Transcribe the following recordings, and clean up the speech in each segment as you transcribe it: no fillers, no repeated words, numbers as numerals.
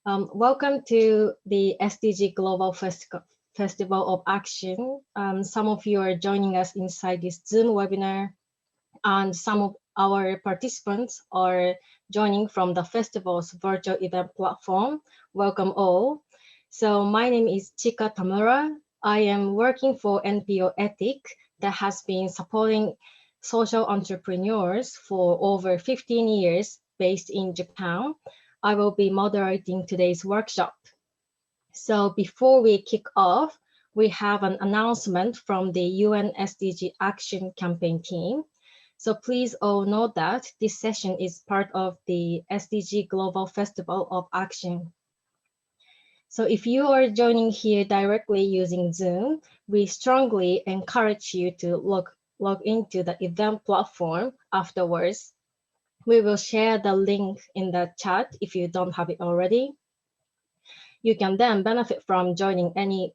Welcome to the SDG Global Festival of Action. Some of you are joining us inside this Zoom webinar, and some of our participants are joining from the festival's virtual event platform. Welcome all. So my name is Chika Tamura. I am working for NPO Ethic that has been supporting social entrepreneurs for over 15 years based in Japan. I will be moderating today's workshop. So before we kick off, we have an announcement from the UN SDG Action Campaign team. So please all note that this session is part of the SDG Global Festival of Action. So if you are joining here directly using Zoom, we strongly encourage you to log into the event platform afterwards. We will share the link in the chat if you don't have it already. You can then benefit from joining any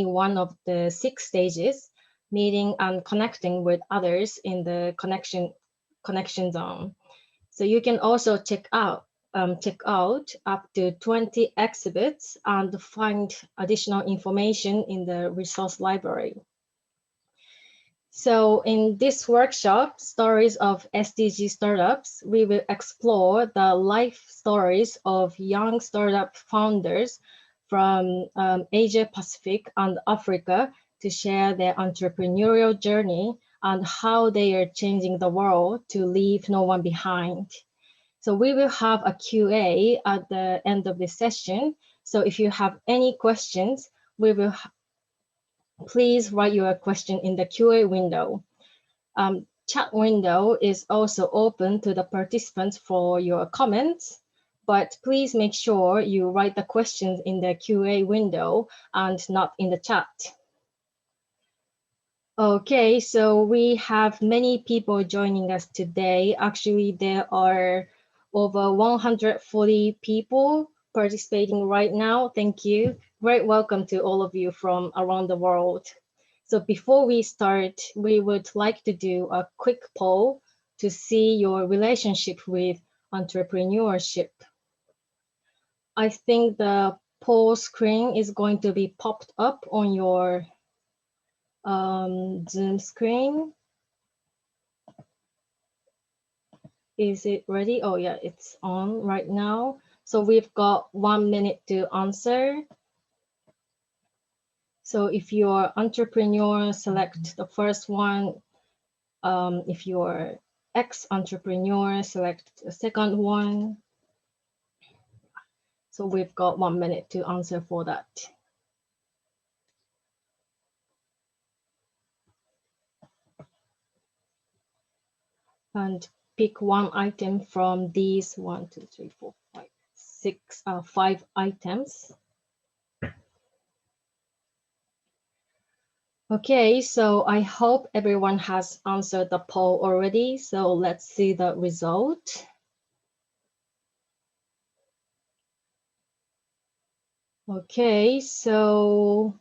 one of the 6 stages, meeting and connecting with others in the connection zone. So you can also check out up to 20 exhibits and find additional information in the resource library. So in this workshop, Stories of SDG Startups, we will explore the life stories of young startup founders from Asia Pacific and Africa to share their entrepreneurial journey and how they are changing the world to leave no one behind. So we will have a QA at the end of this session. So if you have any questions, please write your question in the QA window. Chat window is also open to the participants for your comments, but please make sure you write the questions in the QA window and not in the chat. Okay, so we have many people joining us today. Actually, there are over 140 people participating right now. Thank you. Great welcome to all of you from around the world. So before we start, we would like to do a quick poll to see your relationship with entrepreneurship. I think the poll screen is going to be popped up on your Zoom screen. Is it ready? Oh yeah, it's on right now. So we've got 1 minute to answer. So if you're entrepreneur, select the first one. If you're ex-entrepreneur, select the second one. So we've got 1 minute to answer for that. And pick one item from these 1, 2, 3, 4, 5, 6, 5 items. Okay, so I hope everyone has answered the poll already. So let's see the result. Okay, so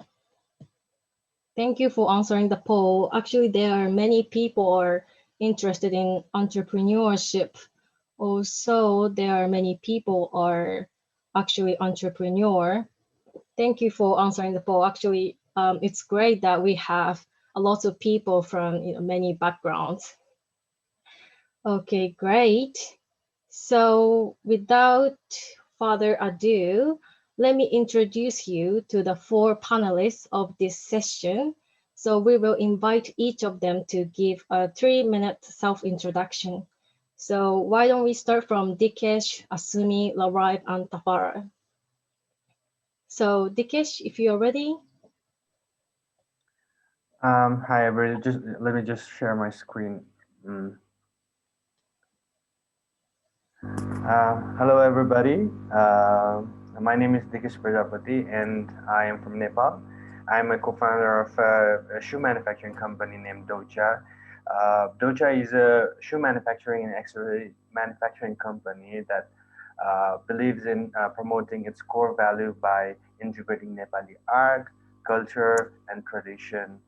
thank you for answering the poll. Actually, there are many people are interested in entrepreneurship. Also, there are many people are actually entrepreneur. Thank you for answering the poll. Actually, it's great that we have a lot of people from many backgrounds. Okay, great. So without further ado, let me introduce you to the 4 panelists of this session. So we will invite each of them to give a 3-minute self-introduction. So why don't we start from Dikesh, Asumi, Larive, and Tafara. So Dikesh, if you're ready. Hi, everybody. Let me just share my screen. Hello, everybody. My name is Dikesh Prajapati, and I am from Nepal. I'm a co-founder of a shoe manufacturing company named Docha. Docha is a shoe manufacturing and accessory manufacturing company that believes in promoting its core value by integrating Nepali art, culture, and tradition.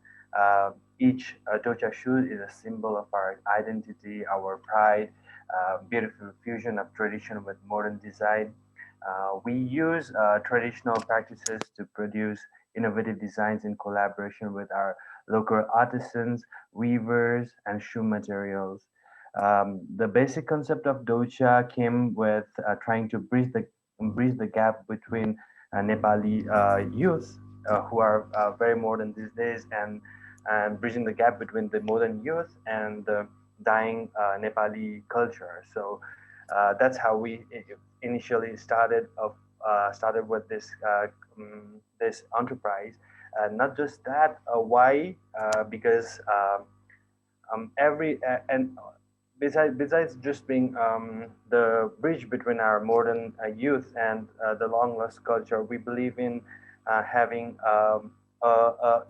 Each Docha shoe is a symbol of our identity, our pride, beautiful fusion of tradition with modern design. We use traditional practices to produce innovative designs in collaboration with our local artisans, weavers, and shoe materials. The basic concept of docha came with trying to bridge the gap between Nepali youth who are very modern these days, and bridging the gap between the modern youth and the dying Nepali culture. So that's how we initially started with this enterprise. Not just that, why? Because every and besides just being the bridge between our modern youth and the long lost culture, we believe in having a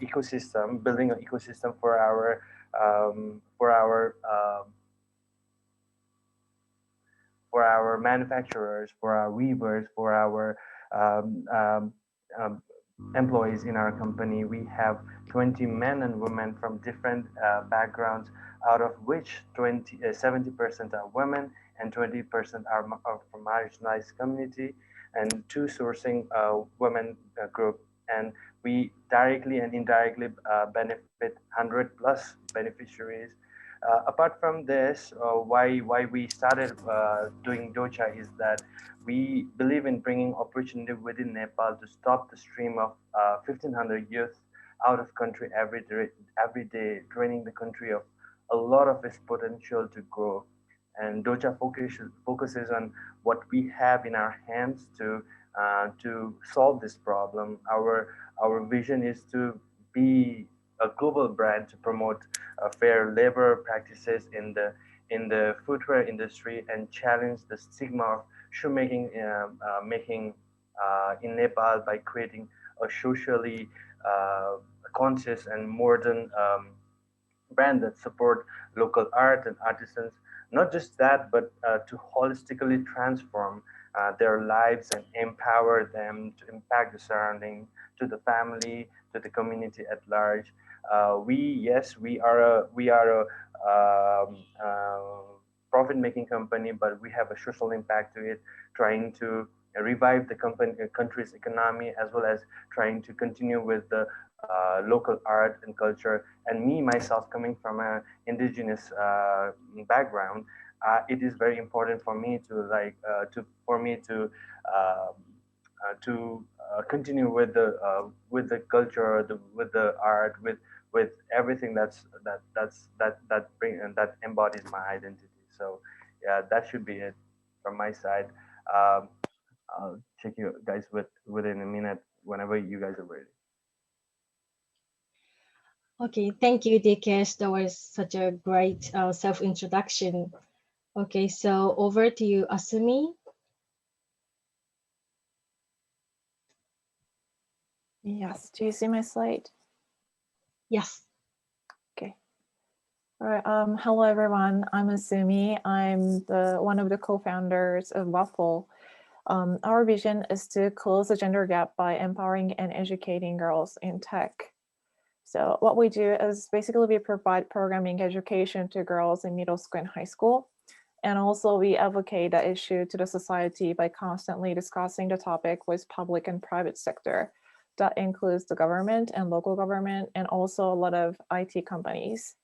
ecosystem, building an ecosystem for our manufacturers, for our weavers, for our um, um, um, employees in our company. We have 20 men and women from different backgrounds, out of which 70% are women and 20% are from marginalized community, and two sourcing women group. And we directly and indirectly benefit 100 plus beneficiaries. Apart from this, why we started doing docha is that we believe in bringing opportunity within Nepal to stop the stream of 1,500 youth out of country every day, draining the country of a lot of its potential to grow. And docha focuses on what we have in our hands to solve this problem. Our vision is to be a global brand to promote fair labor practices in the footwear industry and challenge the stigma of shoemaking making in Nepal by creating a socially uh, conscious and modern brand that support local art and artisans. Not just that, but to holistically transform their lives and empower them to impact the surrounding, to the family, to the community at large. We are a profit-making company, but we have a social impact to it, trying to revive the country's economy, as well as trying to continue with the local art and culture. And me myself, coming from an indigenous background, it is very important for me to continue with the culture, with the art, with everything that embodies my identity. So yeah, that should be it from my side. Um, I'll check you guys within a minute whenever you guys are ready. Okay, thank you, Dikesh. That was such a great self-introduction. Okay, so over to you, Asumi. Yes, do you see my slide? Yes. Okay. All right. Hello, everyone. I'm Asumi. I'm one of the co-founders of Waffle. Our vision is to close the gender gap by empowering and educating girls in tech. So what we do is basically we provide programming education to girls in middle school and high school. And also we advocate the issue to the society by constantly discussing the topic with public and private sector. That includes the government and local government, and also a lot of IT companies.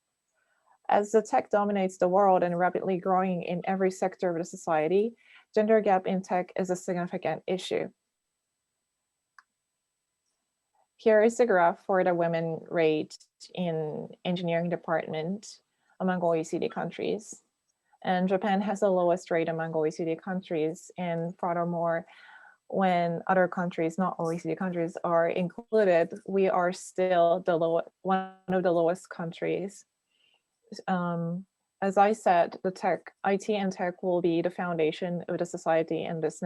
As the tech dominates the world and rapidly growing in every sector of the society, gender gap in tech is a significant issue. Here is the graph for the women rate in engineering department among OECD countries. And Japan has the lowest rate among OECD countries. And furthermore, when other countries, not OECD countries, are included, we are still one of the lowest countries. As I said, IT and tech will be the foundation of the society in this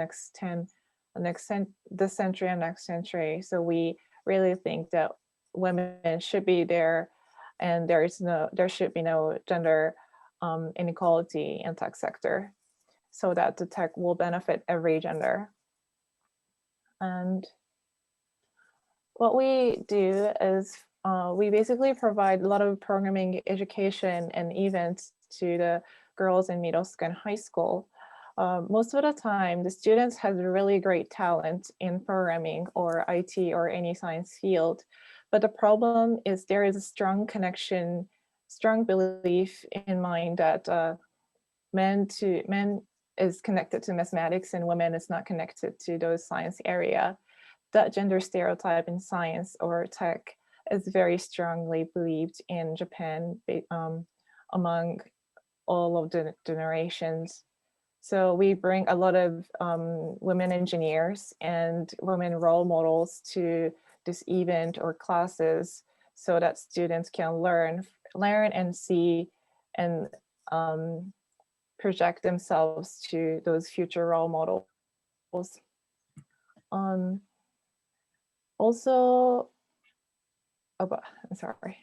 this century and next century. So we really think that women should be there, and there should be no gender inequality in tech sector, so that the tech will benefit every gender. And what we do is we basically provide a lot of programming education and events to the girls in middle school and high school. Most of the time, the students have really great talent in programming or IT or any science field. But the problem is there is a strong connection, strong belief in mind that men is connected to mathematics and women is not connected to those science area. That gender stereotype in science or tech is very strongly believed in Japan among all of the generations. So we bring a lot of women engineers and women role models to this event or classes so that students can learn and see and project themselves to those future role models. Also, I'm sorry.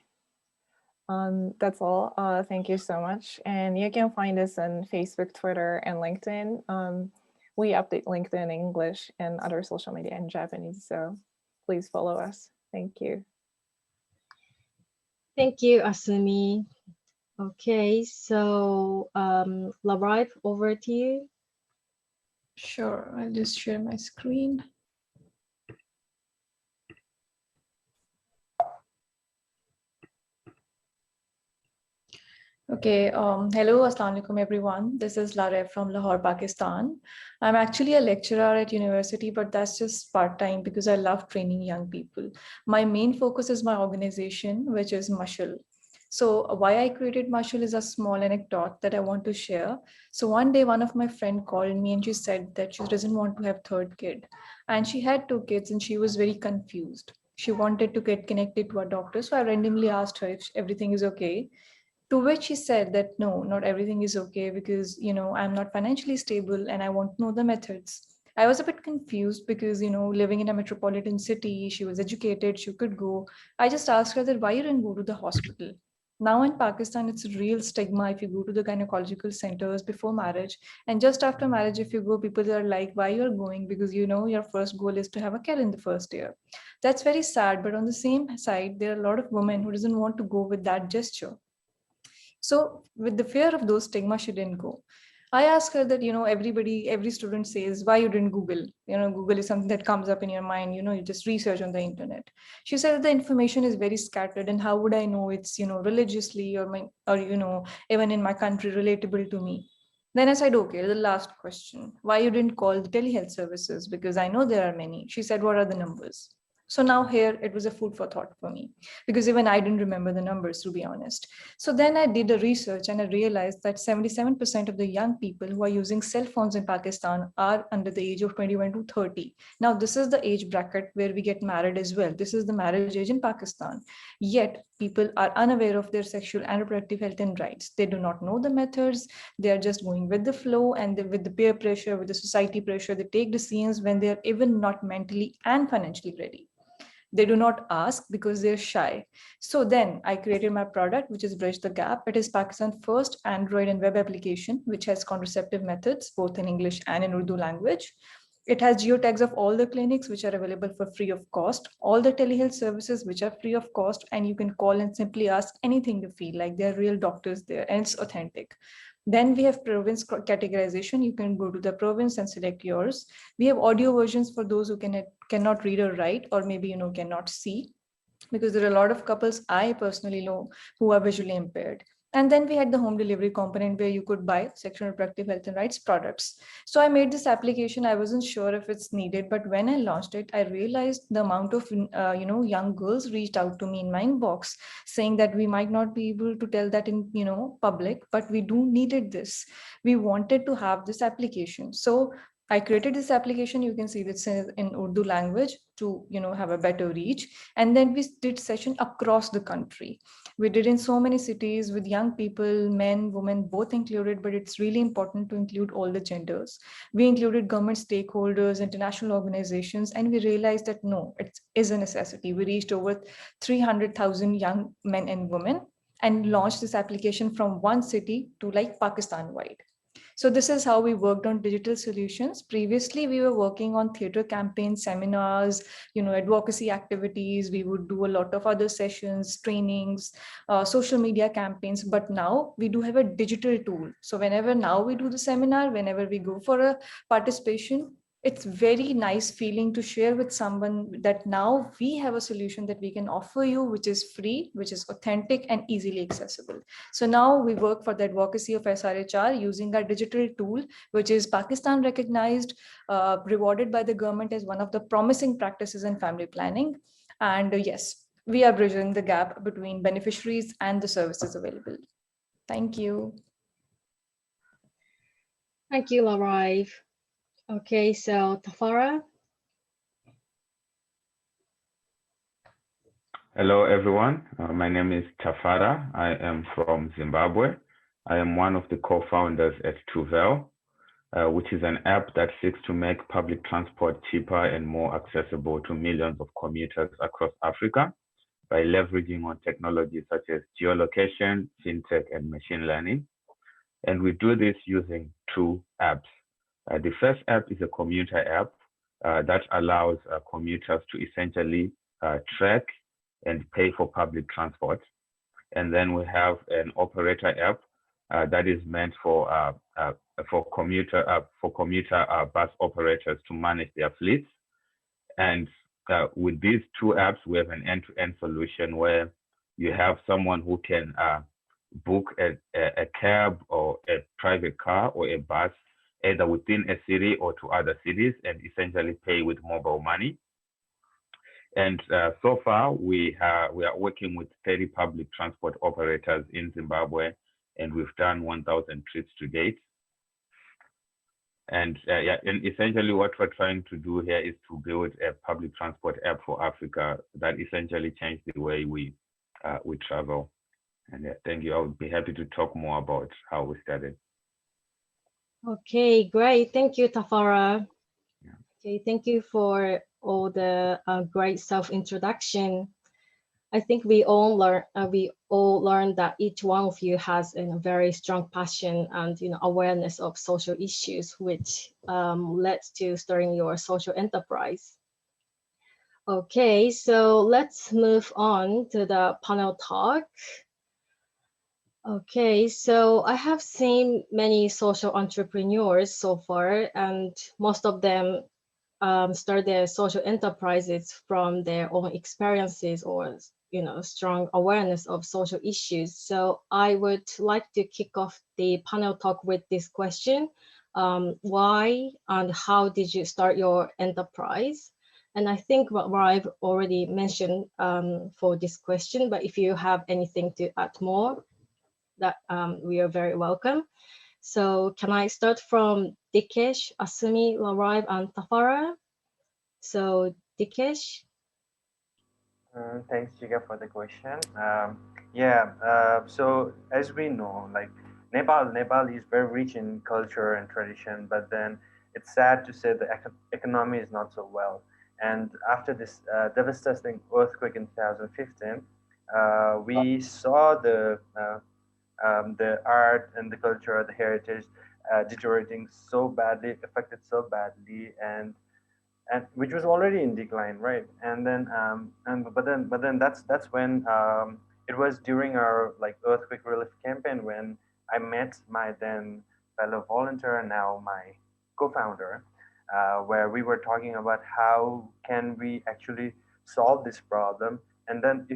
That's all. Thank you so much. And you can find us on Facebook, Twitter, and LinkedIn. We update LinkedIn in English and other social media in Japanese. So please follow us. Thank you. Thank you, Asumi. Okay, so Labrive, over to you. Sure, I'll just share my screen. Okay, hello, assalamu alaikum everyone. This is Larev from Lahore, Pakistan. I'm actually a lecturer at university, but that's just part-time because I love training young people. My main focus is my organization, which is Mashal. So why I created Mashal is a small anecdote that I want to share. So one day, one of my friend called me and she said that she doesn't want to have third kid. And she had 2 kids and she was very confused. She wanted to get connected to a doctor. So I randomly asked her if everything is okay. To which she said that no, not everything is okay because, I'm not financially stable and I want to know the methods. I was a bit confused because, living in a metropolitan city, she was educated, she could go. I just asked her that why you didn't go to the hospital. Now in Pakistan, it's a real stigma if you go to the gynecological centers before marriage. And just after marriage, if you go, people are like, why you're going? Because your first goal is to have a kid in the first year. That's very sad. But on the same side, there are a lot of women who doesn't want to go with that gesture. So with the fear of those stigma, she didn't go. I asked her that, every student says, why you didn't Google? Google is something that comes up in your mind, you just research on the internet. She said that the information is very scattered and how would I know it's, religiously or even in my country relatable to me? Then I said, okay, the last question, why you didn't call the telehealth services? Because I know there are many. She said, what are the numbers? So now here it was a food for thought for me because even I didn't remember the numbers, to be honest. So then I did a research and I realized that 77% of the young people who are using cell phones in Pakistan are under the age of 21 to 30. Now, this is the age bracket where we get married as well. This is the marriage age in Pakistan. Yet people are unaware of their sexual and reproductive health and rights. They do not know the methods. They are just going with the flow and with the peer pressure, with the society pressure, they take decisions when they are even not mentally and financially ready. They do not ask because they're shy. So then I created my product, which is Bridge the Gap. It is Pakistan's first Android and web application, which has contraceptive methods, both in English and in Urdu language. It has geotags of all the clinics, which are available for free of cost, all the telehealth services, which are free of cost, and you can call and simply ask anything you feel like. There are real doctors there, and it's authentic. Then we have province categorization. You can go to the province and select yours. We have audio versions for those who cannot read or write, or maybe cannot see, because there are a lot of couples I personally know who are visually impaired. And then we had the home delivery component where you could buy sexual and reproductive health and rights products. So I made this application. I wasn't sure if it's needed, but when I launched it, I realized the amount of young girls reached out to me in my inbox saying that we might not be able to tell that in public, but we do needed this. We wanted to have this application. So I created this application. You can see this in Urdu language to have a better reach. And then we did session across the country. We did in so many cities with young people, men, women, both included, but it's really important to include all the genders. We included government stakeholders, international organizations, and we realized that no, it is a necessity. We reached over 300,000 young men and women and launched this application from one city to like Pakistan wide. So this is how we worked on digital solutions. Previously, we were working on theater campaigns, seminars, advocacy activities. We would do a lot of other sessions, trainings, social media campaigns. But now we do have a digital tool. So whenever now we do the seminar, whenever we go for a participation, it's very nice feeling to share with someone that now we have a solution that we can offer you, which is free, which is authentic and easily accessible. So now we work for the advocacy of SRHR using our digital tool, which is Pakistan recognized, rewarded by the government as one of the promising practices in family planning. And yes, we are bridging the gap between beneficiaries and the services available. Thank you. Thank you, Larive. Okay, so Tafara. Hello, everyone. My name is Tafara. I am from Zimbabwe. I am one of the co-founders at Tuvel, which is an app that seeks to make public transport cheaper and more accessible to millions of commuters across Africa by leveraging on technologies such as geolocation, fintech, and machine learning. And we do this using two apps. The first app is a commuter app that allows commuters to essentially track and pay for public transport. And then we have an operator app that is meant for commuter bus operators to manage their fleets. And with these two apps, we have an end-to-end solution where you have someone who can book a cab or a private car or a bus, either within a city or to other cities, and essentially pay with mobile money. And so far, we are working with 30 public transport operators in Zimbabwe, and we've done 1,000 trips to date. And and essentially what we're trying to do here is to build a public transport app for Africa that essentially changed the way we travel. And thank you. I would be happy to talk more about how we started. Okay, great. Thank you, Tafara. Yeah. Okay, thank you for all the great self-introduction. I think we all learned that each one of you has a very strong passion and awareness of social issues, which led to starting your social enterprise. Okay, so let's move on to the panel talk. Okay, so I have seen many social entrepreneurs so far, and most of them start their social enterprises from their own experiences or strong awareness of social issues. So I would like to kick off the panel talk with this question: why and how did you start your enterprise? And I think what I've already mentioned for this question, but if you have anything to add more, that we are very welcome. So can I start from Dikesh, Asumi, Larive, and Tafara? So Dikesh. Thanks, Jiga, for the question. So as we know, like Nepal is very rich in culture and tradition, but then it's sad to say the economy is not so well. And after this devastating earthquake in 2015, we saw the art and the culture, the heritage deteriorating so badly, affected so badly, and which was already in decline, right? And then but then that's when it was during our earthquake relief campaign when I met my then fellow volunteer, now my co-founder, where we were talking about how can we actually solve this problem. And then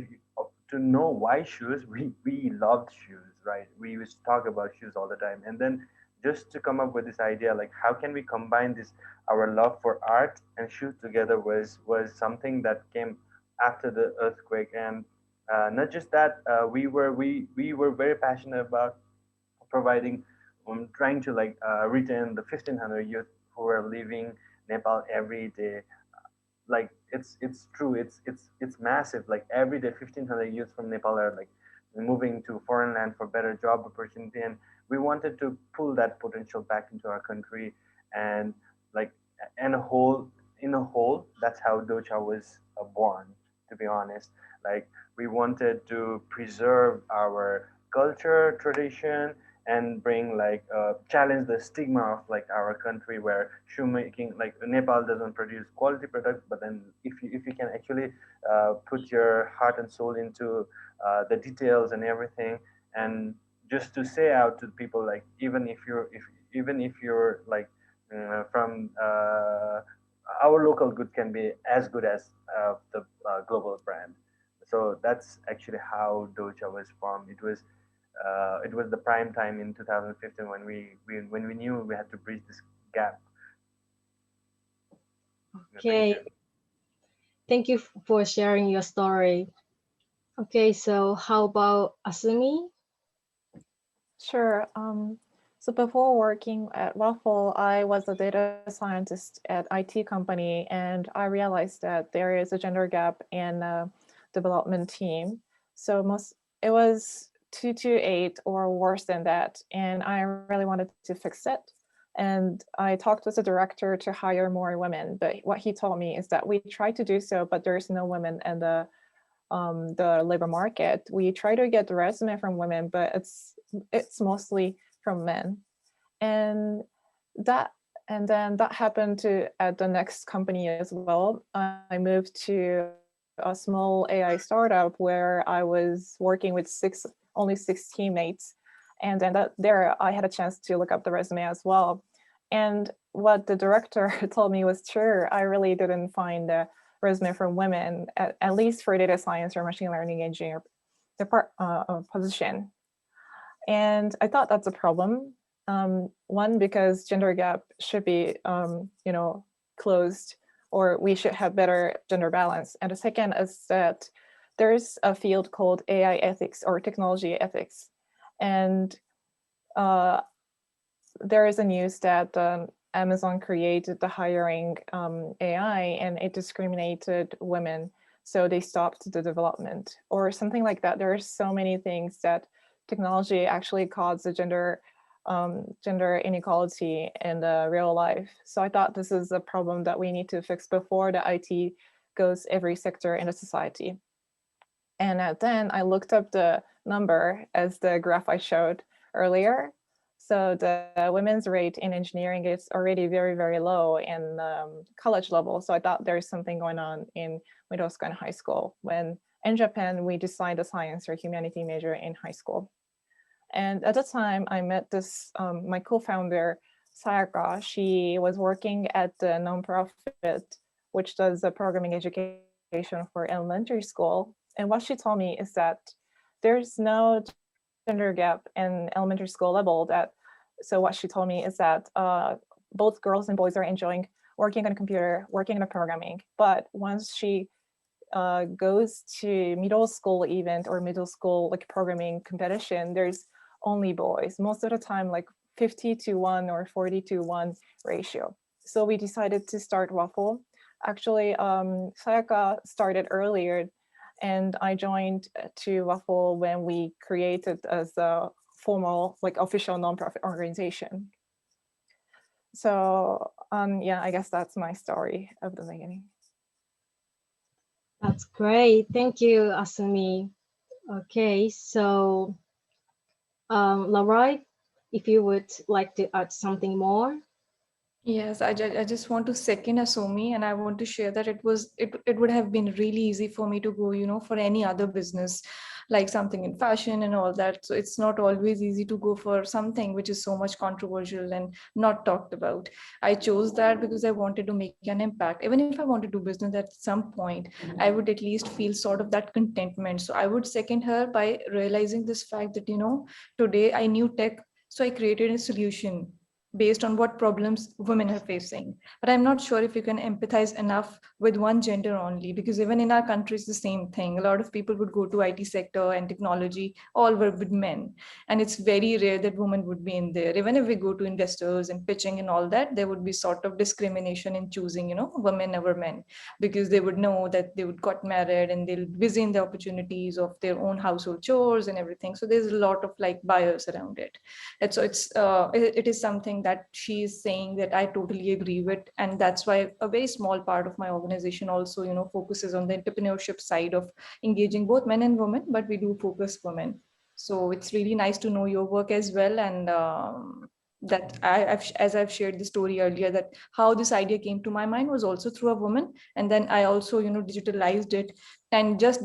to know why shoes, we loved shoes, right? We used to talk about shoes all the time. And then just to come up with this idea, like how can we combine this, our love for art and shoes together, was something that came after the earthquake. And not just that, we were very passionate about providing, trying to retain the 1,500 youth who are leaving Nepal every day. Like it's true, it's massive. Like every day 1,500 youth from Nepal are moving to foreign land for better job opportunity, and we wanted to pull that potential back into our country. And in a whole, that's how Docha was born, to be honest. Like we wanted to preserve our culture, tradition, and bring like challenge the stigma of like our country where shoemaking, like Nepal doesn't produce quality products, but then if you can actually put your heart and soul into the details and everything, and just to say out to people, like even if you're like from our local good can be as good as the global brand. So that's actually how Doja was formed. It was the prime time in 2015 when we knew we had to bridge this gap. Okay, thank you for sharing your story. Okay, so how about Asumi? Sure. So before working at Waffle, I was a data scientist at IT company, and I realized that there is a gender gap in development team. So it was 2 to 8 or worse than that, and I really wanted to fix it. And I talked with the director to hire more women, but what he told me is that we try to do so, but there's no women in the labor market. We try to get the resume from women, but it's mostly from men. And then that happened at the next company as well. I moved to a small AI startup where I was working with only six teammates. And then there I had a chance to look up the resume as well. And what the director told me was true. I really didn't find a resume from women, at least for data science or machine learning engineer position. And I thought that's a problem. One, because gender gap should be, closed, or we should have better gender balance. And the second is that there's a field called AI ethics or technology ethics. And there is a news that Amazon created the hiring AI and it discriminated women. So they stopped the development or something like that. There are so many things that technology actually causes gender inequality in the real life. So I thought this is a problem that we need to fix before the IT goes every sector in a society. And then I looked up the number as the graph I showed earlier. So the women's rate in engineering is already very, very low in college level. So I thought there's something going on in middle school and high school, when in Japan, we decide a science or humanity major in high school. And at the time I met this, my co-founder, Sayaka. She was working at the nonprofit, which does the programming education for elementary school. And what she told me is that there's no gender gap in elementary school level. So what she told me is that both girls and boys are enjoying working on a computer, working on programming. But once she goes to middle school event or middle school like programming competition, there's only boys. Most of the time, like 50-1 or 40-1 ratio. So we decided to start Waffle. Actually, Sayaka started earlier, and I joined to Waffle when we created as a formal, like official nonprofit organization. So yeah, I guess that's my story of the beginning. That's great. Thank you, Asumi. Okay, so Leroy, if you would like to add something more. Yes, I just want to second Asumi, and I want to share that it would have been really easy for me to go, for any other business, like something in fashion and all that. So it's not always easy to go for something which is so much controversial and not talked about. I chose that because I wanted to make an impact. Even if I want to do business at some point, I would at least feel sort of that contentment. So I would second her by realizing this fact that, today I knew tech, so I created a solution based on what problems women are facing. But I'm not sure if you can empathize enough with one gender only, because even in our country, it's the same thing. A lot of people would go to IT sector and technology, all were with men. And it's very rare that women would be in there. Even if we go to investors and pitching and all that, there would be sort of discrimination in choosing, women over men, because they would know that they would got married and they'll be busy in the opportunities of their own household chores and everything. So there's a lot of like bias around it. And so it is something that she is saying that I totally agree with. And that's why a very small part of my organization also, focuses on the entrepreneurship side of engaging both men and women, but we do focus women. So it's really nice to know your work as well. And that as I've shared the story earlier, that how this idea came to my mind was also through a woman. And then I also, digitalized it. And just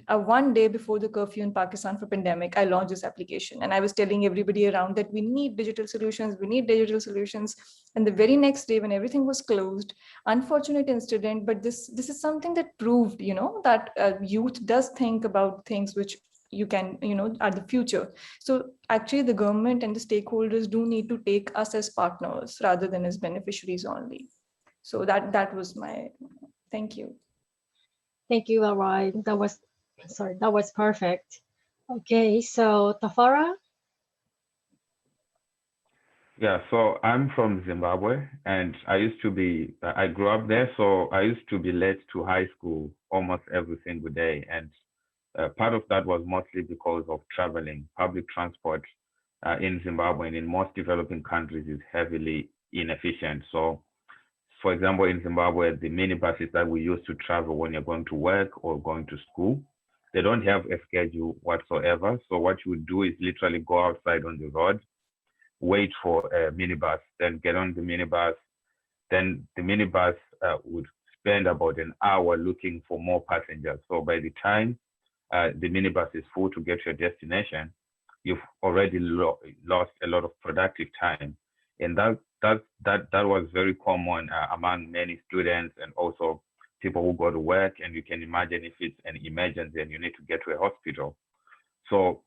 one day before the curfew in Pakistan for pandemic, I launched this application. And I was telling everybody around that we need digital solutions, we need digital solutions. And the very next day when everything was closed, unfortunate incident, but this is something that proved, that youth does think about things which you can, are the future. So actually the government and the stakeholders do need to take us as partners rather than as beneficiaries only. So that was my, thank you. Thank you, Larai. That was perfect. Okay, so Tafara? Yeah, so I'm from Zimbabwe, and I grew up there, so I used to be late to high school almost every single day. And part of that was mostly because of traveling. Public transport in Zimbabwe and in most developing countries is heavily inefficient. So, for example, in Zimbabwe, the minibuses that we use to travel when you're going to work or going to school, they don't have a schedule whatsoever. So what you would do is literally go outside on the road, wait for a minibus, then get on the minibus. Then the minibus would spend about an hour looking for more passengers. So by the time the minibus is full to get to your destination, you've already lost a lot of productive time. And that was very common among many students and also people who go to work. And you can imagine if it's an emergency and you need to get to a hospital. So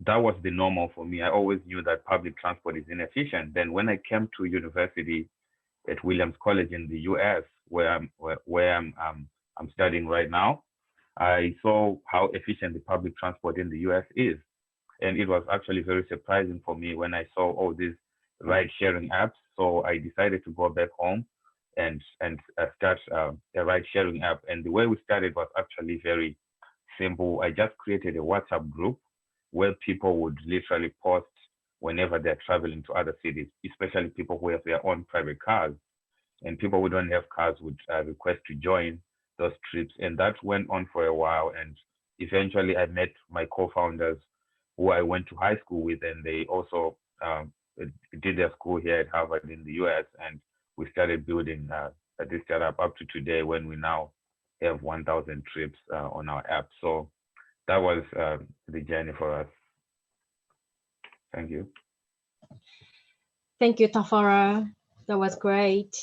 that was the normal for me. I always knew that public transport is inefficient. Then when I came to university at Williams College in the US, where I'm studying right now, I saw how efficient the public transport in the US is. And it was actually very surprising for me when I saw all these ride-sharing apps. So I decided to go back home and start a ride-sharing app. And the way we started was actually very simple. I just created a WhatsApp group where people would literally post whenever they're traveling to other cities, especially people who have their own private cars. And people who don't have cars would request to join those trips. And that went on for a while. And eventually I met my co-founders who I went to high school with, and they also did their school here at Harvard in the US. And we started building this startup up to today, when we now have 1,000 trips on our app. So that was the journey for us. Thank you. Thank you, Tafara. That was great.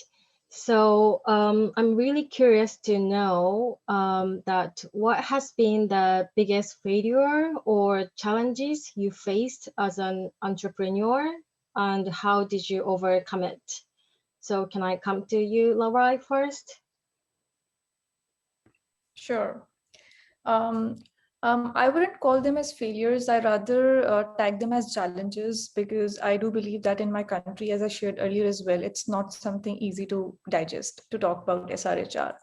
So I'm really curious to know that what has been the biggest failure or challenges you faced as an entrepreneur, and how did you overcome it? So can I come to you, Larai, first? Sure. I wouldn't call them as failures. I rather tag them as challenges, because I do believe that in my country, as I shared earlier as well, it's not something easy to digest, to talk about SRHR.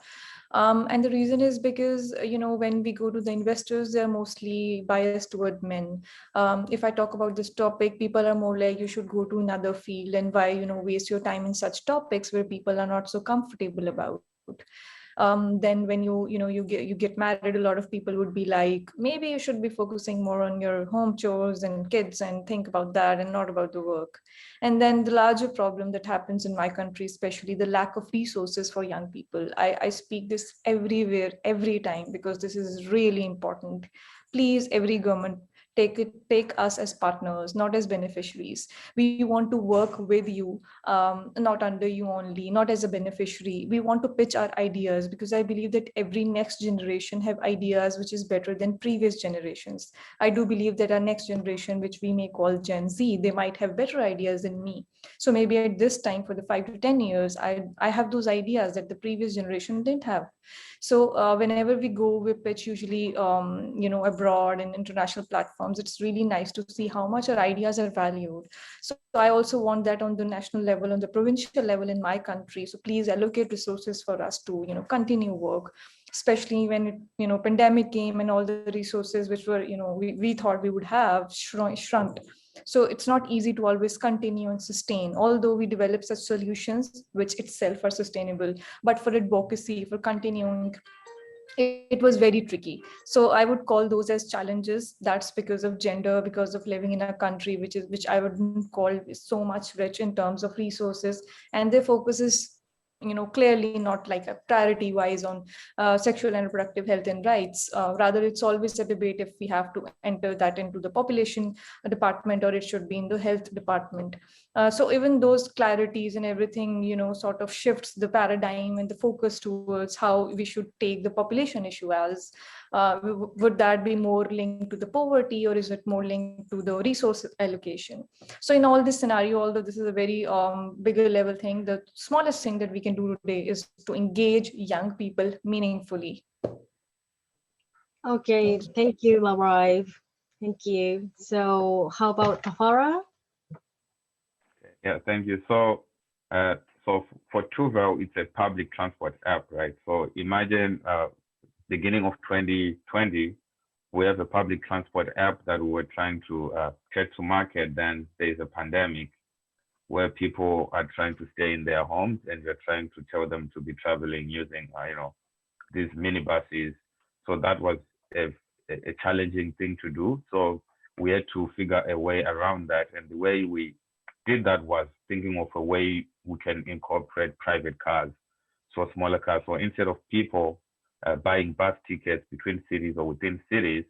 And the reason is because, when we go to the investors, they're mostly biased toward men. If I talk about this topic, people are more like, you should go to another field, and why, waste your time in such topics where people are not so comfortable about. Then when you get married, a lot of people would be like, maybe you should be focusing more on your home chores and kids and think about that and not about the work. And then the larger problem that happens in my country, especially the lack of resources for young people. I speak this everywhere, every time, because this is really important. Please, every government, take us as partners, not as beneficiaries. We want to work with you, not under you only, not as a beneficiary. We want to pitch our ideas, because I believe that every next generation have ideas which is better than previous generations. I do believe that our next generation, which we may call Gen Z, they might have better ideas than me. So maybe at this time, for the 5 to 10 years, I have those ideas that the previous generation didn't have. So whenever we go, we pitch usually, abroad and international platforms. It's really nice to see how much our ideas are valued. So I also want that on the national level, on the provincial level in my country. So please allocate resources for us to, continue work, especially when, pandemic came and all the resources which were, we thought we would have shrunk. So it's not easy to always continue and sustain, although we develop such solutions which itself are sustainable. But for advocacy, for continuing it was very tricky. So I would call those as challenges. That's because of gender, because of living in a country which I wouldn't call so much rich in terms of resources, and their focus is, clearly not like a priority wise on sexual and reproductive health and rights. Rather, it's always a debate if we have to enter that into the population department or it should be in the health department. So even those clarities and everything, sort of shifts the paradigm and the focus towards how we should take the population issue as. Would that be more linked to the poverty, or is it more linked to the resource allocation? So in all this scenario, although this is a very bigger level thing, the smallest thing that we can do today is to engage young people meaningfully. Okay, thank you, Larive. Thank you. So how about Tafara? Yeah, thank you. So, for Truevel, it's a public transport app, right? So imagine beginning of 2020, we have a public transport app that we were trying to get to market. Then there's a pandemic where people are trying to stay in their homes, and we're trying to tell them to be traveling using, these minibuses. So that was a challenging thing to do. So we had to figure a way around that. And the way we did that was thinking of a way we can incorporate private cars, so smaller cars. So instead of people buying bus tickets between cities or within cities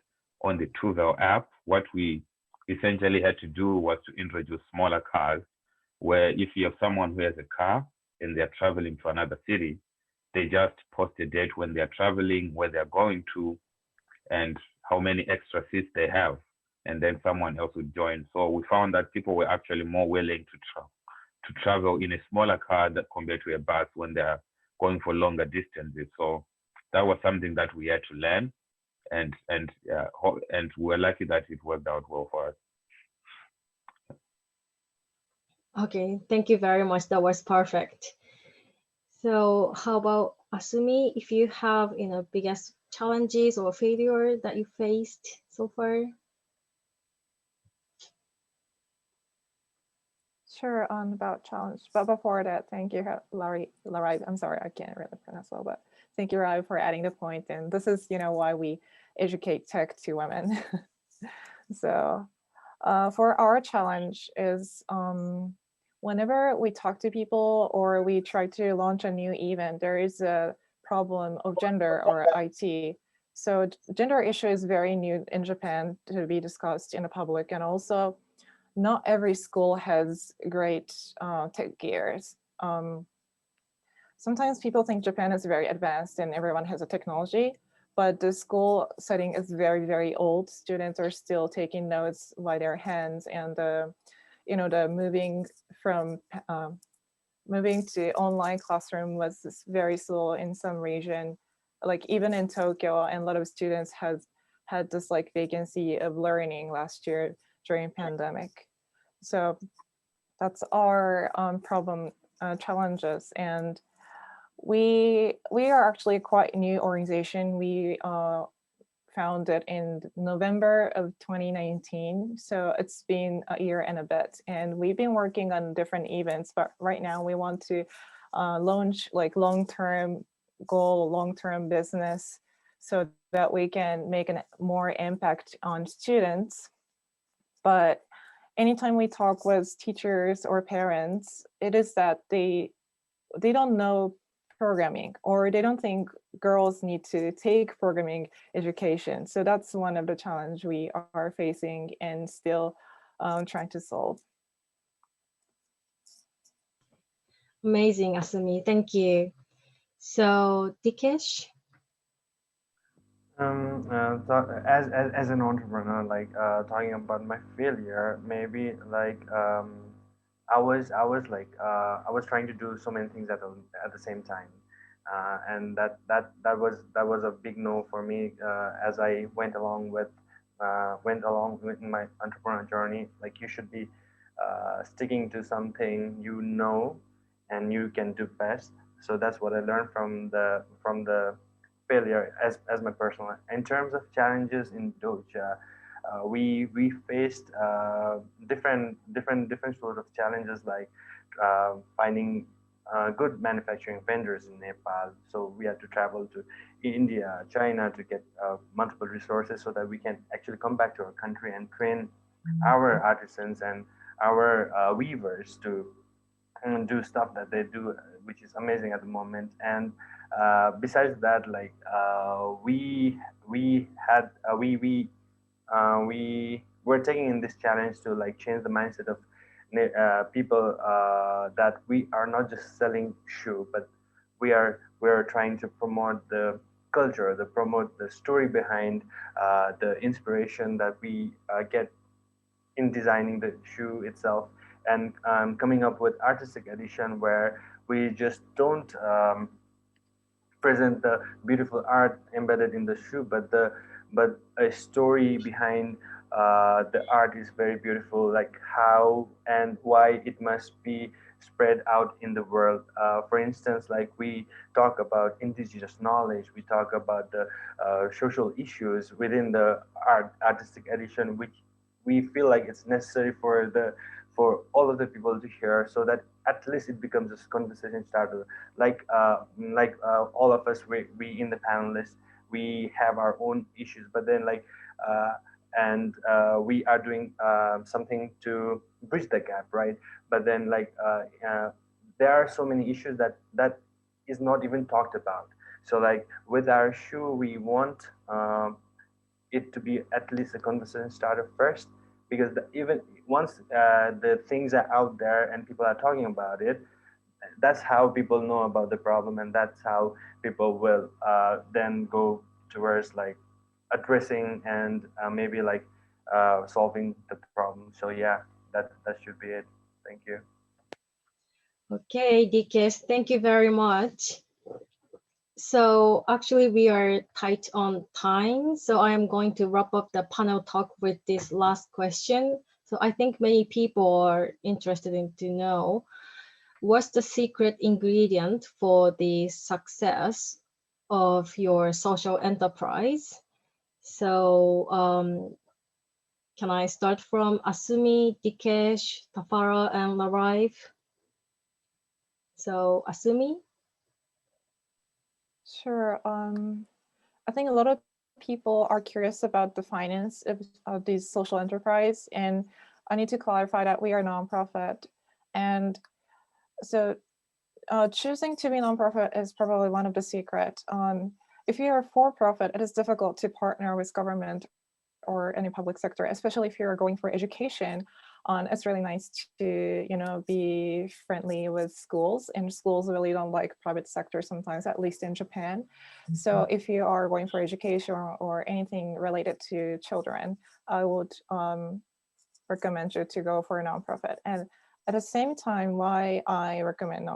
on the Truevel app, what we essentially had to do was to introduce smaller cars, where if you have someone who has a car and they're traveling to another city, they just post a date when they're traveling, where they're going to, and how many extra seats they have, and then someone else would join. So we found that people were actually more willing to travel in a smaller car that compared to a bus when they're going for longer distances. So that was something that we had to learn, and we're lucky that it worked out well for us. Okay, thank you very much. That was perfect. So how about Asumi, if you have, biggest challenges or failure that you faced so far? Sure, about challenge. But before that, thank you, Larry. I'm sorry, I can't really pronounce well, but thank you, Larry, for adding the point. And this is, why we educate tech to women. So for our challenge is whenever we talk to people or we try to launch a new event, there is a problem of gender or IT. So gender issue is very new in Japan to be discussed in the public, and also not every school has great tech gears. Sometimes people think Japan is very advanced and everyone has a technology, but the school setting is very, very old. Students are still taking notes by their hands, and the moving to online classroom was very slow in some region. Like even in Tokyo, and a lot of students had this like vacancy of learning last year during pandemic. So that's our problem challenges. And we are actually quite a new organization. We founded in November of 2019. So it's been a year and a bit, and we've been working on different events, but right now we want to launch like long-term goal, long-term business, so that we can make a more impact on students. But anytime we talk with teachers or parents, it is that they don't know programming, or they don't think girls need to take programming education. So that's one of the challenges we are facing and still trying to solve. Amazing, Asumi. Thank you. So Dikesh? As an entrepreneur, like talking about my failure, maybe like I was trying to do so many things at the same time, and that was a big no for me as I went along with my entrepreneurial journey. Like you should be sticking to something and you can do best. So that's what I learned from the failure as my personal. In terms of challenges in Doja, we faced different sort of challenges, like finding good manufacturing vendors in Nepal. So we had to travel to India, China to get multiple resources so that we can actually come back to our country and train our artisans and our weavers to do stuff that they do, which is amazing at the moment. And besides that, like we were taking in this challenge to like change the mindset of people, that we are not just selling shoe, but we are trying to promote the culture, the promote the story behind the inspiration that we get in designing the shoe itself, and coming up with artistic edition where we just don't present the beautiful art embedded in the shoe, but a story behind the art is very beautiful, like how and why it must be spread out in the world. For instance, like we talk about indigenous knowledge, we talk about the social issues within the artistic edition, which we feel like it's necessary for all of the people to hear, so that at least it becomes a conversation starter. All of us, we in the panelists, we have our own issues, but then we are doing something to bridge the gap, right? But then there are so many issues that is not even talked about. So like with our shoe, we want it to be at least a conversation starter first, because even once the things are out there and people are talking about it, that's how people know about the problem, and that's how people will then go towards like addressing and maybe solving the problem. So yeah, that should be it. Thank you. Okay, Dikes, thank you very much. So actually we are tight on time, so I am going to wrap up the panel talk with this last question. So I think many people are interested in to know, what's the secret ingredient for the success of your social enterprise? So can I start from Asumi, Dikesh, Tafara, and Larive? So Asumi? Sure. I think a lot of people are curious about the finance of these social enterprise, and I need to clarify that we are a nonprofit, and so choosing to be nonprofit is probably one of the secret. If you are for-profit, it is difficult to partner with government or any public sector, especially if you're going for education. It's really nice to be friendly with schools, and schools really don't like private sector sometimes, at least in Japan. So if you are going for education or anything related to children, I would recommend you to go for a nonprofit. And at the same time, why I recommend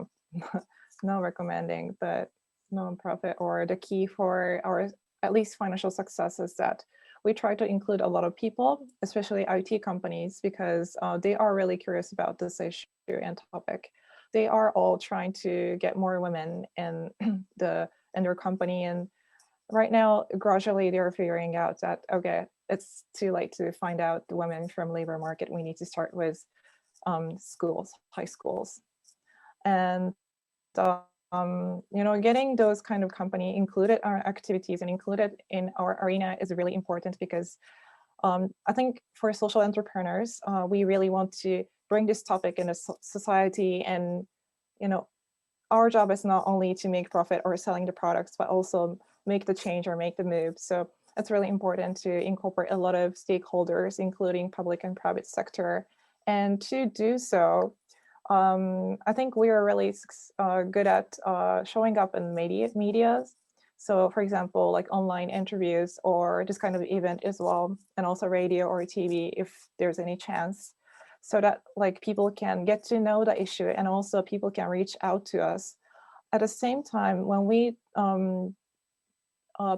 not recommending but nonprofit, or the key for our at least financial success, is that we try to include a lot of people, especially IT companies, because they are really curious about this issue and topic. They are all trying to get more women in their company, and right now, gradually, they're figuring out that, okay, it's too late to find out the women from labor market. We need to start with schools, high schools, and getting those kind of company included our activities and included in our arena is really important, because I think for social entrepreneurs, we really want to bring this topic in a society, and our job is not only to make profit or selling the products, but also make the change or make the move. So it's really important to incorporate a lot of stakeholders, including public and private sector. And to do so, I think we are really good at showing up in media. So for example, like online interviews or this kind of event as well, and also radio or TV if there's any chance, so that like people can get to know the issue, and also people can reach out to us. At the same time, when we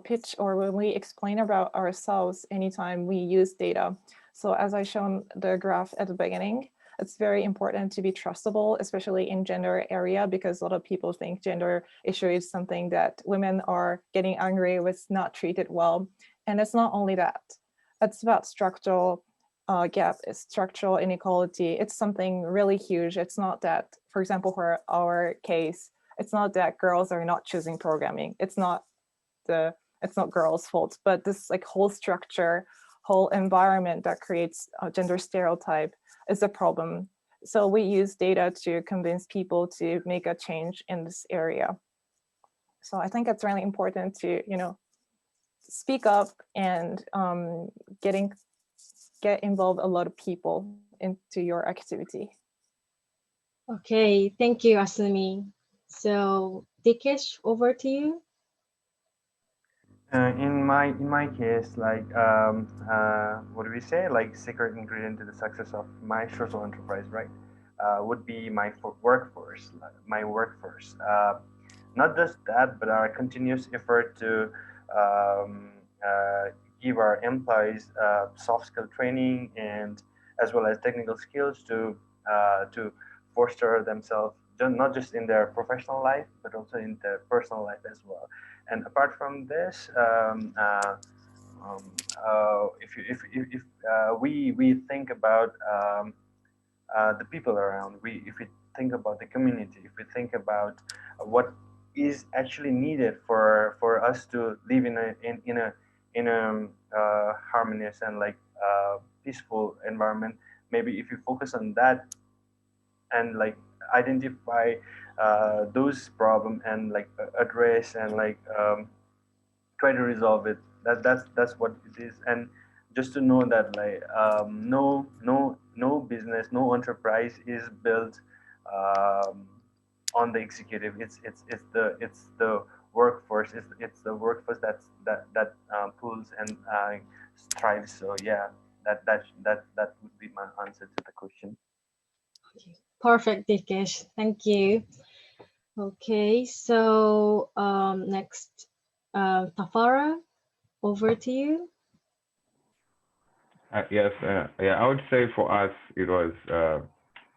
pitch or when we explain about ourselves, anytime we use data. So as I shown the graph at the beginning, it's very important to be trustable, especially in gender area, because a lot of people think gender issue is something that women are getting angry with, not treated well. And it's not only that, it's about structural gap, structural inequality. It's something really huge. It's not that, for example, for our case, it's not that girls are not choosing programming. It's not it's not girls' fault, but this like whole structure, whole environment that creates a gender stereotype is a problem. So we use data to convince people to make a change in this area. So I think it's really important to, speak up and get involved a lot of people into your activity. Okay, thank you, Asumi. So Dikesh, over to you. In my case, like what do we say? Like secret ingredient to the success of my social enterprise, right? Would be my workforce, not just that, but our continuous effort to um, give our employees soft skill training and as well as technical skills to foster themselves, not just in their professional life, but also in their personal life as well. And apart from this, if we think about the people around, if we think about the community, if we think about what is actually needed for us to live in a harmonious and like peaceful environment, maybe if you focus on that and like identify those problems and like address and like try to resolve it, that's what it is. And just to know that like no business, no enterprise is built on the executive. It's the workforce. It's the workforce that pulls and strives. So yeah, that would be my answer to the question. Okay. Perfect, Dikesh. Thank you. Okay, so next, Tafara, over to you. Yes, yeah, I would say for us, it was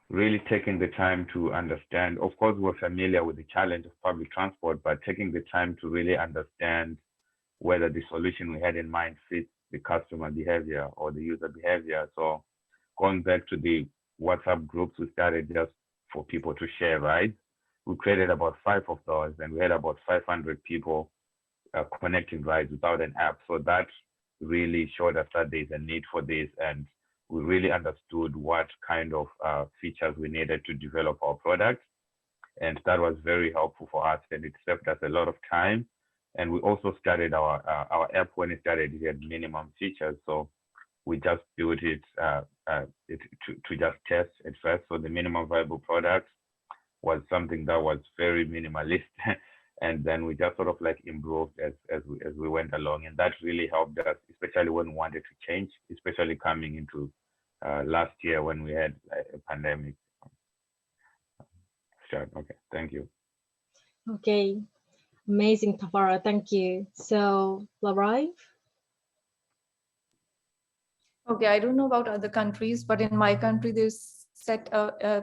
really taking the time to understand. Of course, we're familiar with the challenge of public transport, but taking the time to really understand whether the solution we had in mind fits the customer behavior or the user behavior. So going back to the WhatsApp groups we started just for people to share rides, we created about 5 of those, and we had about 500 people connecting rides without an app. So that really showed us that there's a need for this, and we really understood what kind of features we needed to develop our product. And that was very helpful for us, and it saved us a lot of time. And we also started our app. When it started, it had minimum features, so we just built it, to just test at first. So the minimum viable product was something that was very minimalist, and then we just sort of like improved as we went along, and that really helped us, especially when we wanted to change, especially coming into last year when we had a pandemic. Sure. Okay, thank you. Okay, amazing, Tafara. Thank you. So, Larai? Okay, I don't know about other countries, but in my country, there's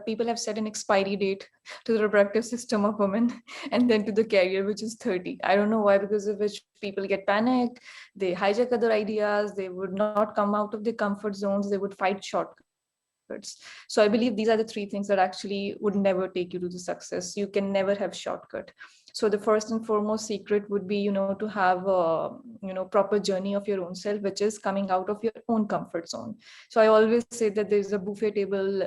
people have set an expiry date to the reproductive system of women and then to the career, which is 30. I don't know why, because of which people get panicked, they hijack other ideas, they would not come out of their comfort zones, they would fight shortcuts. So I believe these are the 3 things that actually would never take you to the success. You can never have shortcut. So the first and foremost secret would be, to have a, proper journey of your own self, which is coming out of your own comfort zone. So I always say that there's a buffet table,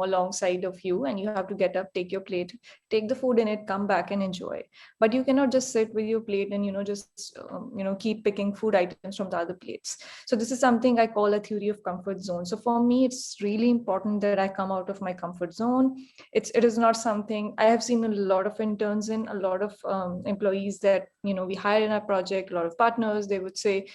alongside of you, and you have to get up, take your plate, take the food in it, come back and enjoy. But you cannot just sit with your plate and, just, keep picking food items from the other plates. So this is something I call a theory of comfort zone. So for me, it's really important that I come out of my comfort zone. It is not something I have seen a lot of interns in, a lot of employees that we hire in our project, a lot of partners, they would say,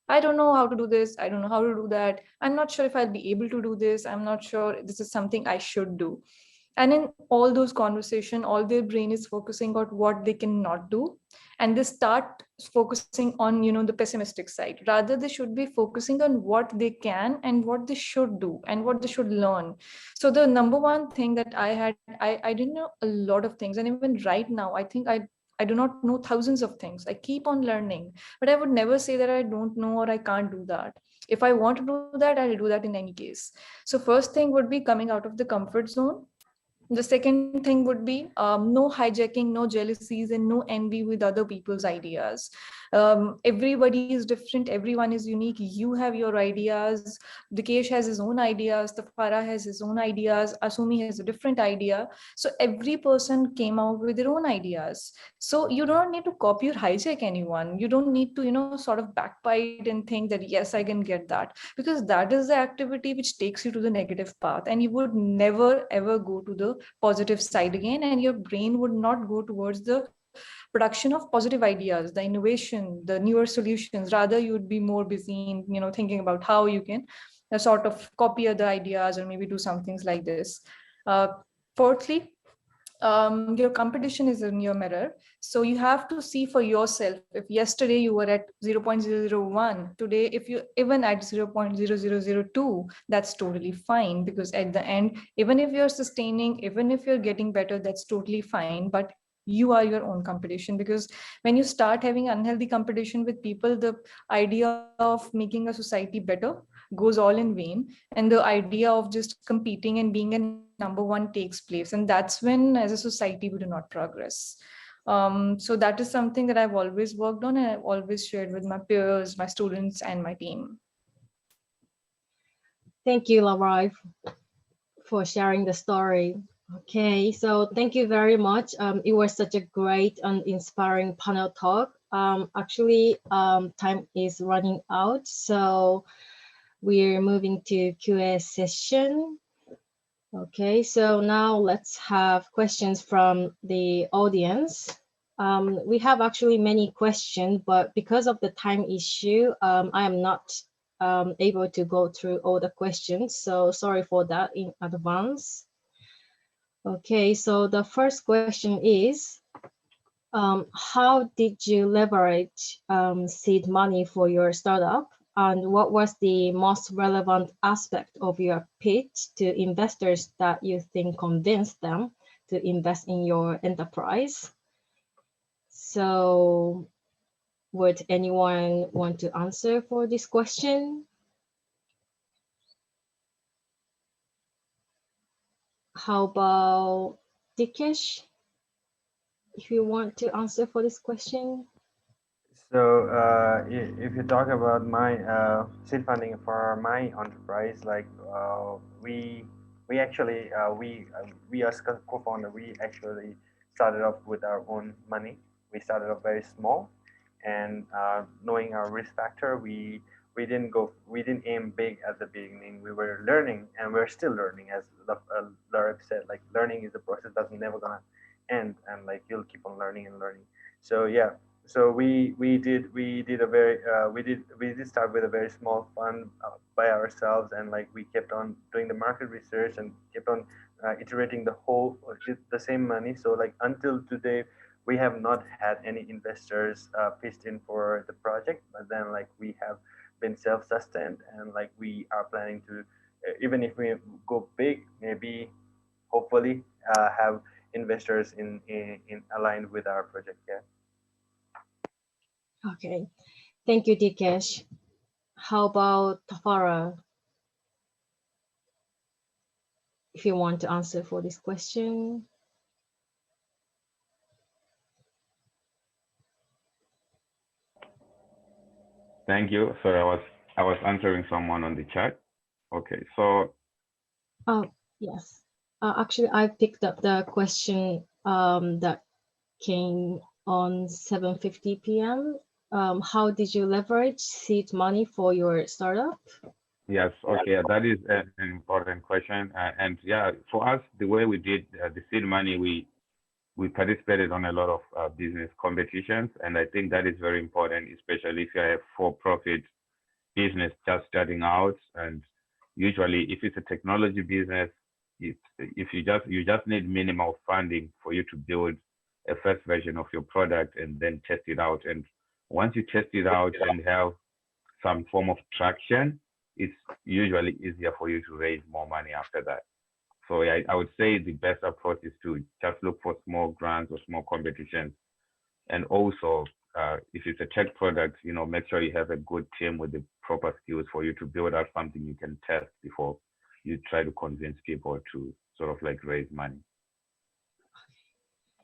I don't know how to do this, I don't know how to do that, I'm not sure if I'll be able to do this, I'm not sure this is something I should do. And in all those conversations, all their brain is focusing on what they cannot do, and they start focusing on the pessimistic side. Rather, they should be focusing on what they can and what they should do and what they should learn. So the number one thing that I didn't know a lot of things, and even right now I think I do not know thousands of things. I keep on learning, but I would never say that I don't know or I can't do that. If I want to do that, I'll do that in any case. So first thing would be coming out of the comfort zone. The second thing would be no hijacking, no jealousies, and no envy with other people's ideas. Everybody is different, everyone is unique. You have your ideas, Dikesh has his own ideas, Tafara has his own ideas, Asumi has a different idea. So every person came out with their own ideas. So you don't need to copy or hijack anyone. You don't need to, sort of backbite and think that, yes, I can get that, because that is the activity which takes you to the negative path, and you would never ever go to the positive side again, and your brain would not go towards the production of positive ideas, the innovation, the newer solutions. Rather, you would be more busy in, thinking about how you can sort of copy other ideas or maybe do some things like this. Fourthly, your competition is in your mirror. So you have to see for yourself. If yesterday you were at 0.001, today, if you even at 0.0002, that's totally fine, because at the end, even if you're sustaining, even if you're getting better, that's totally fine. But you are your own competition, because when you start having unhealthy competition with people, the idea of making a society better goes all in vain, and the idea of just competing and being a number one takes place, and that's when as a society we do not progress. So that is something that I've always worked on, and I've always shared with my peers, my students, and my team. Thank you, Larai, for sharing the story. Okay, so thank you very much. It was such a great and inspiring panel talk. Actually, time is running out, so we're moving to QA session. Okay, so now let's have questions from the audience. We have actually many questions, but because of the time issue, I am not able to go through all the questions, so sorry for that in advance. Okay, so the first question is, how did you leverage seed money for your startup? And what was the most relevant aspect of your pitch to investors that you think convinced them to invest in your enterprise? So would anyone want to answer for this question? How about Dikesh, if you want to answer for this question? So if you talk about my seed funding for my enterprise, like we actually we as co-founder, we actually started off with our own money. We started off very small, and knowing our risk factor, we didn't aim big at the beginning. We were learning, and we're still learning. As Laura said, like learning is a process that's never gonna end, and like you'll keep on learning and learning. So yeah, so we did a very we did start with a very small fund by ourselves, and like we kept on doing the market research and kept on iterating the same money. So like until today, we have not had any investors pitched in for the project, but then like we have been self-sustained, and like we are planning to even if we go big, maybe hopefully have investors in aligned with our project. Yeah. Okay, thank you, Dikesh. How about Tafara? If you want to answer for this question. Thank you. Sorry, I was answering someone on the chat. Okay, so. Oh, yes. Actually, I picked up the question that came on 7:50 p.m. How did you leverage seed money for your startup? Yes, okay, that is an important question. And yeah, for us, the way we did the seed money, we participated on a lot of business competitions, and I think that is very important, especially if you're a for-profit business just starting out. And usually, if it's a technology business, if you just need minimal funding for you to build a first version of your product and then test it out. And once you test it out and have some form of traction, it's usually easier for you to raise more money after that. So yeah, I would say the best approach is to just look for small grants or small competitions. And also, if it's a tech product, make sure you have a good team with the proper skills for you to build out something you can test before you try to convince people to sort of like raise money.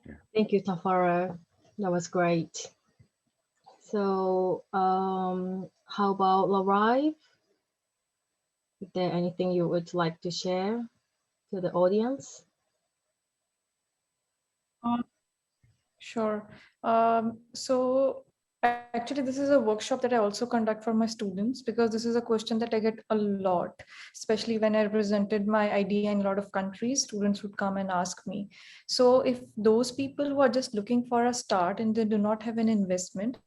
Yeah. Thank you, Tafara. That was great. So how about Larive? Is there anything you would like to share to the audience? Sure. So actually, this is a workshop that I also conduct for my students, because this is a question that I get a lot, especially when I presented my idea in a lot of countries. Students would come and ask me. So if those people who are just looking for a start and they do not have an investment,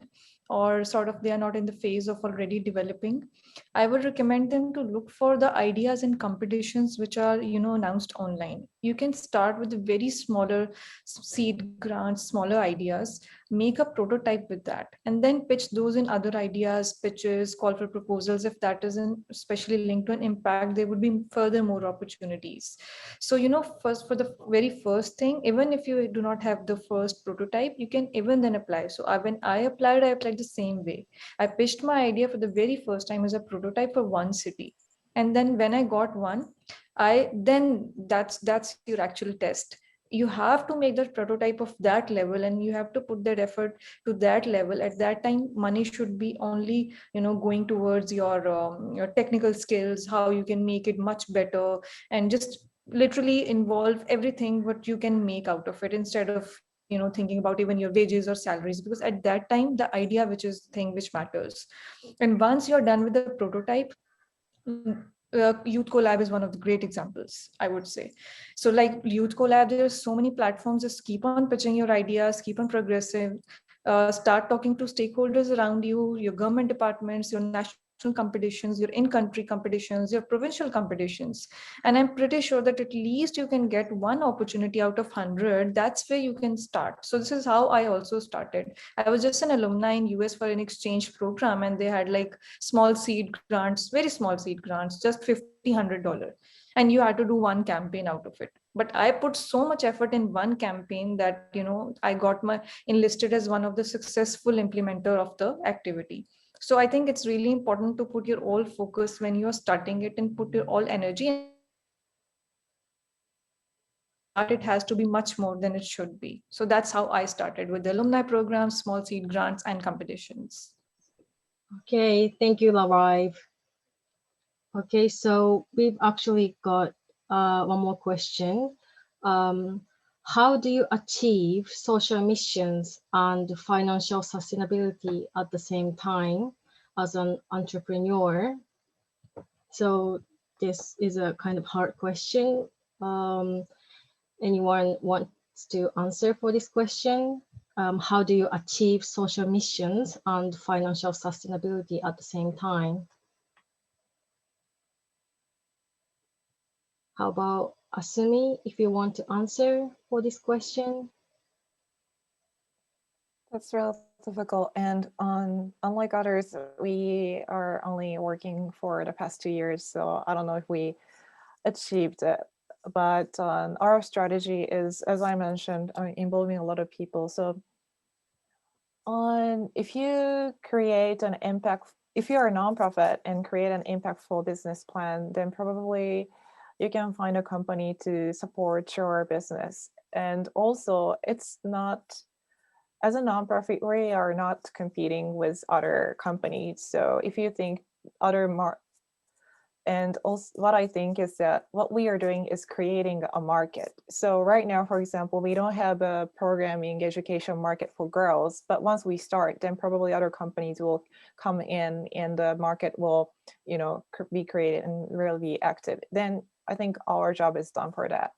or sort of they are not in the phase of already developing, I would recommend them to look for the ideas and competitions which are, announced online. You can start with the very smaller seed grants, smaller ideas, make a prototype with that, and then pitch those in other ideas, pitches, call for proposals. If that isn't especially linked to an impact, there would be further more opportunities. So, first, for the very first thing, even if you do not have the first prototype, you can even then apply. So when I applied the same way. I pitched my idea for the very first time as a prototype for one city. And then when I got one, that's your actual test. You have to make that prototype of that level, and you have to put that effort to that level. At that time, money should be only going towards your technical skills, how you can make it much better, and just literally involve everything what you can make out of it, instead of thinking about even your wages or salaries, because at that time the idea which is the thing which matters. And once you're done with the prototype, Youth Collab is one of the great examples, I would say. So like Youth Collab, there's so many platforms. Just keep on pitching your ideas, keep on progressing, start talking to stakeholders around you, your government departments, your national competitions, your in-country competitions, your provincial competitions. And I'm pretty sure that at least you can get one opportunity out of 100. That's where you can start. So this is how I also started. I was just an alumni in US for an exchange program, and they had like small seed grants, very small seed grants, just $50-100, and you had to do one campaign out of it. But I put so much effort in one campaign that I got my enlisted as one of the successful implementer of the activity. So I think it's really important to put your all focus when you're starting it, and put your all energy. And start, it has to be much more than it should be. So that's how I started, with the alumni programs, small seed grants, and competitions. Okay, thank you, Larive. Okay, so we've actually got one more question. How do you achieve social missions and financial sustainability at the same time as an entrepreneur? So this is a kind of hard question. Anyone wants to answer for this question? How do you achieve social missions and financial sustainability at the same time? How about Asumi, if you want to answer for this question? That's real difficult. And unlike others, we are only working for the past 2 years. So I don't know if we achieved it. But our strategy is, as I mentioned, involving a lot of people. So if you create an impact, if you're a nonprofit and create an impactful business plan, then probably you can find a company to support your business. And also, it's not, as a nonprofit, we are not competing with other companies. So if you think and also what I think is that what we are doing is creating a market. So right now, for example, we don't have a programming education market for girls, but once we start, then probably other companies will come in and the market will, be created and really be active. Then I think our job is done for that.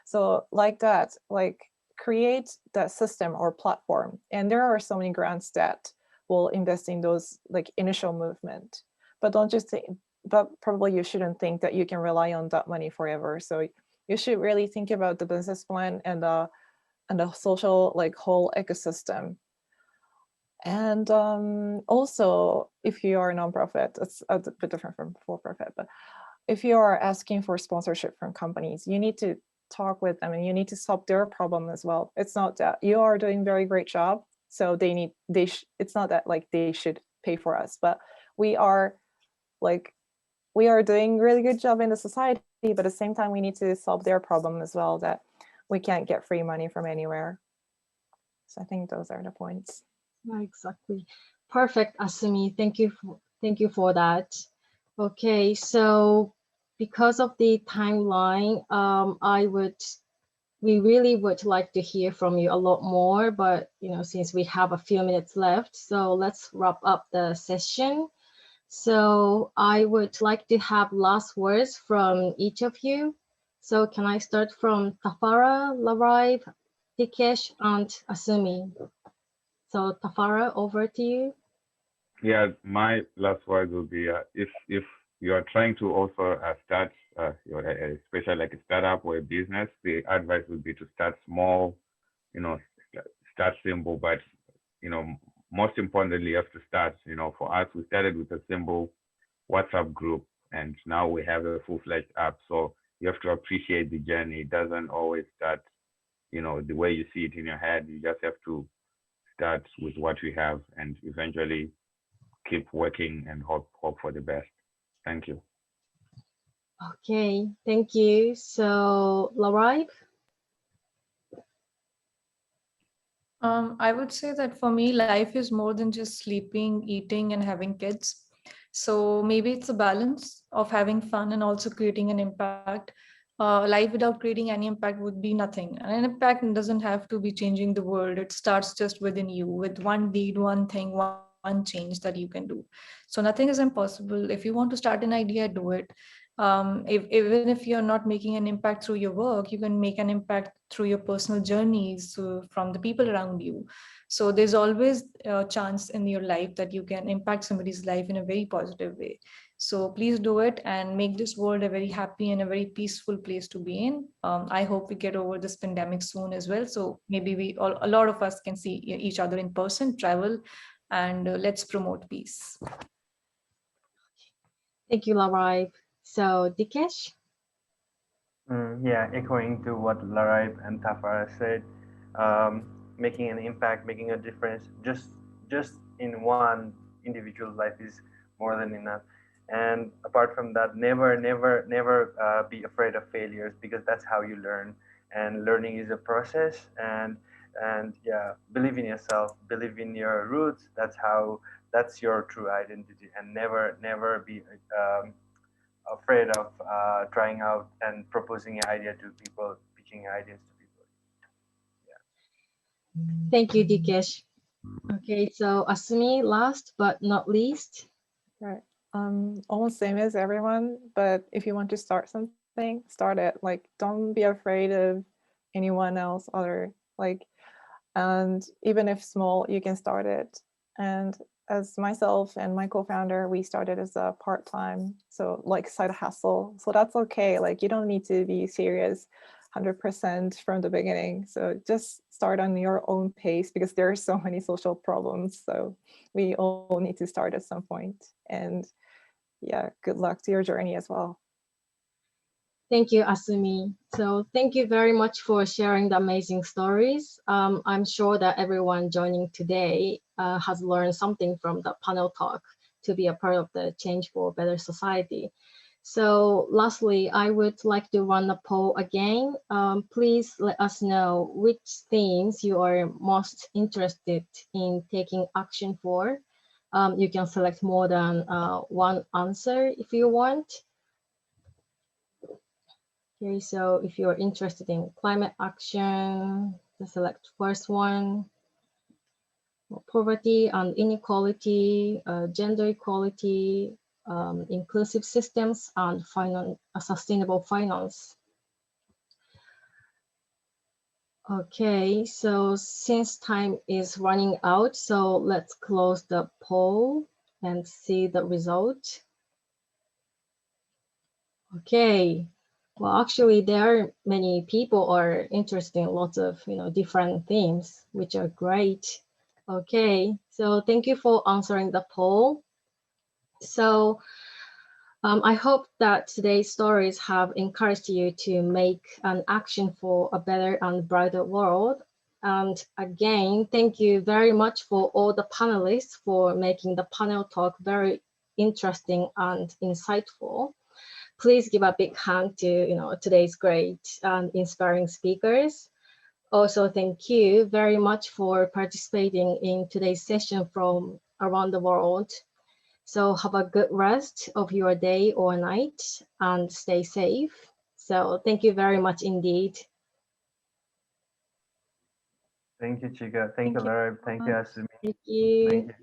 So like that, like create the system or platform. And there are so many grants that will invest in those like initial movement, but don't just think, but probably you shouldn't think that you can rely on that money forever. So you should really think about the business plan and the social like whole ecosystem. And also, if you are a nonprofit, it's a bit different from for-profit, but if you are asking for sponsorship from companies, you need to talk with them and you need to solve their problem as well. It's not that you are doing very great job, so it's not that like they should pay for us, but we are doing really good job in the society, but at the same time, we need to solve their problem as well, that we can't get free money from anywhere. So I think those are the points. Yeah, exactly. Perfect, Asumi. Thank you for that. Okay, so because of the timeline, we really would like to hear from you a lot more, but since we have a few minutes left, so let's wrap up the session. So I would like to have last words from each of you. So can I start from Tafara, Larive, Dikesh, and Asumi? So Tafara, over to you. Yeah, my last words will be if you are trying to also start especially like a startup or a business, the advice would be to start small, start simple, but most importantly, you have to start. For us, we started with a simple WhatsApp group, and now we have a full-fledged app. So you have to appreciate the journey. It doesn't always start, the way you see it in your head. You just have to start with what we have, and eventually keep working and hope for the best. Thank you. Okay, thank you. So Larive? I would say that for me, life is more than just sleeping, eating, and having kids. So maybe it's a balance of having fun and also creating an impact. Life without creating any impact would be nothing. And an impact doesn't have to be changing the world. It starts just within you with one deed, one thing, one change that you can do. So nothing is impossible. If you want to start an idea, do it. Even if you're not making an impact through your work, you can make an impact through your personal journeys from the people around you. So there's always a chance in your life that you can impact somebody's life in a very positive way. So please do it and make this world a very happy and a very peaceful place to be in. I hope we get over this pandemic soon as well. So maybe a lot of us can see each other in person, travel, and let's promote peace. Thank you, Larive. So Dikesh? Yeah, echoing to what Larive and Tafara said, making an impact, making a difference, just in one individual's life is more than enough. And apart from that, never be afraid of failures, because that's how you learn. And learning is a process. And yeah, believe in yourself, believe in your roots. That's your true identity. And never be afraid of trying out and proposing an idea to people, pitching ideas to people. Yeah. Thank you, Dikesh. Okay, so Asumi, last but not least. Right. Almost same as everyone, but if you want to start something, start it. Like, don't be afraid of anyone else and even if small, you can start it. And as myself and my co-founder, we started as a part-time, so like side hustle. So that's okay. Like, you don't need to be serious 100% from the beginning. So just start on your own pace, because there are so many social problems. So we all need to start at some point. And yeah, good luck to your journey as well. Thank you, Asumi. So thank you very much for sharing the amazing stories. I'm sure that everyone joining today has learned something from the panel talk to be a part of the change for a better society. So lastly, I would like to run a poll again. Please let us know which themes you are most interested in taking action for. You can select more than one answer if you want. Okay, so if you're interested in climate action, select first one. Poverty and inequality, gender equality, inclusive systems, and sustainable finance. Okay, so since time is running out, so let's close the poll and see the result. Okay, well, actually, there are many people are interested in lots of different themes, which are great. Okay, so thank you for answering the poll. So I hope that today's stories have encouraged you to make an action for a better and brighter world. And again, thank you very much for all the panelists for making the panel talk very interesting and insightful. Please give a big hand to today's great and inspiring speakers. Also, thank you very much for participating in today's session from around the world. So have a good rest of your day or night and stay safe. So thank you very much indeed. Thank you, Chika. Thank you, Lara. Thank you, Asumi. Thank you. Thank you.